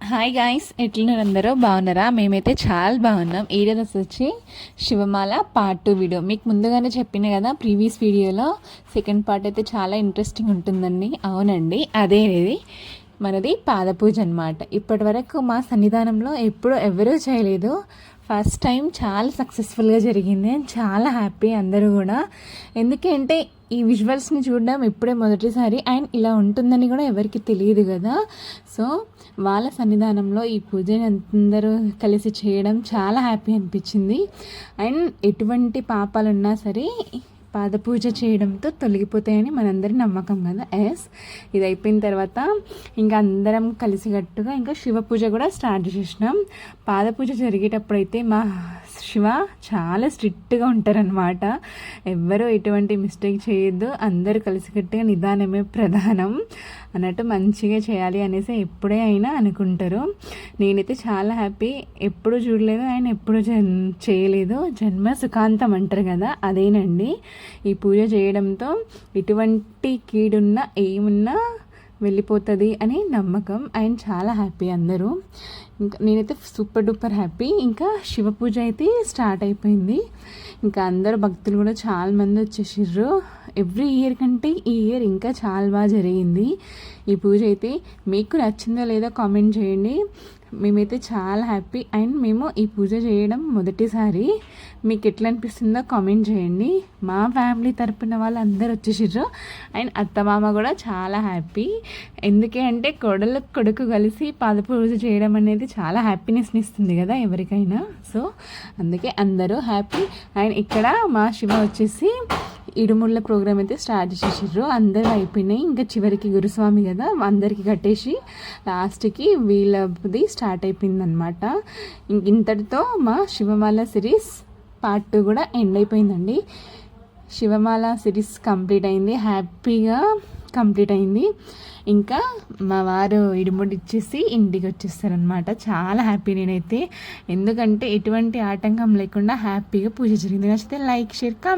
Hi guys, ఎట్లున్నారు? అందరూ బాగున్నారా? మేమైతే చాలా బాగున్నాం. ఈరోజు వచ్చి శివమాల పార్ట్ 2 వీడియో మీకు ముందుగానే చెప్పిన కదా. ప్రీవియస్ వీడియోలో సెకండ్ పార్ట్ అయితే చాలా ఇంట్రెస్టింగ్ ఉంటుందండి. అవునండి, అదే ఇది మనది పాదపూజ అనమాట. ఇప్పటి వరకు మా సన్నిధానంలో ఎప్పుడూ ఎవరూ చేయలేదు. ఫస్ట్ టైం చాలా సక్సెస్ఫుల్గా జరిగింది. చాలా హ్యాపీ అందరూ కూడా. ఎందుకంటే ఈ విజువల్స్ని చూడడం ఇప్పుడే మొదటిసారి, అండ్ ఇలా ఉంటుందని కూడా ఎవరికి తెలియదు కదా. సో వాళ్ళ సన్నిధానంలో ఈ పూజని అందరూ కలిసి చేయడం చాలా హ్యాపీ అనిపించింది. అండ్ ఎటువంటి పాపాలు ఉన్నా సరే పాదపూజ చేయడంతో తొలగిపోతాయని మనందరి నమ్మకం కదా. ఇది అయిపోయిన తర్వాత ఇంకా అందరం కలిసికట్టుగా ఇంకా శివ పూజ కూడా స్టార్ట్ చేసినాం. పాదపూజ జరిగేటప్పుడు అయితే మా శివ చాలా స్ట్రిక్ట్గా ఉంటారనమాట. ఎవ్వరూ ఎటువంటి మిస్టేక్ చేయొద్దు, అందరూ కలిసికట్టుగా నిదానమే ప్రధానం అన్నట్టు మంచిగా చేయాలి అనేసి ఎప్పుడే అయినా అనుకుంటారు. నేనైతే చాలా హ్యాపీ. ఎప్పుడు చూడలేదు, ఆయన ఎప్పుడు చేయలేదు. జన్మ సుఖాంతం అంటారు కదా, అదేనండి. ఈ పూజ చేయడంతో ఎటువంటి కీడున్నా ఏమున్నా వెళ్ళిపోతుంది అని నమ్మకం. అండ్ చాలా హ్యాపీ అందరూ. ఇంకా నేనైతే సూపర్ డూపర్ హ్యాపీ. ఇంకా శివ పూజ అయితే స్టార్ట్ అయిపోయింది. ఇంకా అందరూ భక్తులు కూడా చాలామంది వచ్చేసారు. ఎవ్రీ ఇయర్ కంటే ఈ ఇయర్ ఇంకా చాలా బాగా జరిగింది ఈ పూజ అయితే. మీకు నచ్చిందో లేదో కామెంట్ చేయండి. మేమైతే చాలా హ్యాపీ. అండ్ మేము ఈ పూజ చేయడం మొదటిసారి. మీకు ఎట్లా అనిపిస్తుందో కామెంట్ చేయండి. మా ఫ్యామిలీ తరపున వాళ్ళు అందరు వచ్చేసారు. అండ్ అత్తమామ కూడా చాలా హ్యాపీ. ఎందుకే అంటే కొడుకు కలిసి పాదపూజ చేయడం అనేది చాలా హ్యాపీనెస్ని ఇస్తుంది కదా ఎవరికైనా. సో అందుకే అందరూ హ్యాపీ. అండ్ ఇక్కడ మా శివ వచ్చేసి ఇడుముళ్ళ ప్రోగ్రామ్ అయితే స్టార్ట్ చేసారు. అందరూ అయిపోయినాయి. ఇంకా చివరికి గురుస్వామి కదా, అందరికి కట్టేసి లాస్ట్కి వీళ్ళది స్టార్ట్ అయిపోయిందనమాట. ఇంతటితో మా శివమాల సిరీస్ పార్ట్ 2 కూడా ఎండ్ అయిపోయిందండి. శివమాల సిరీస్ కంప్లీట్ అయింది, హ్యాపీగా కంప్లీట్ అయింది. ఇంకా మా వారు ఇడుముడి ఇచ్చేసి ఇంటికి వచ్చేస్తారనమాట. చాలా హ్యాపీ నేనైతే. ఎందుకంటే ఎటువంటి ఆటంకం లేకుండా హ్యాపీగా పూజ జరిగింది. నచ్చితే లైక్, షేర్, కామెంట్.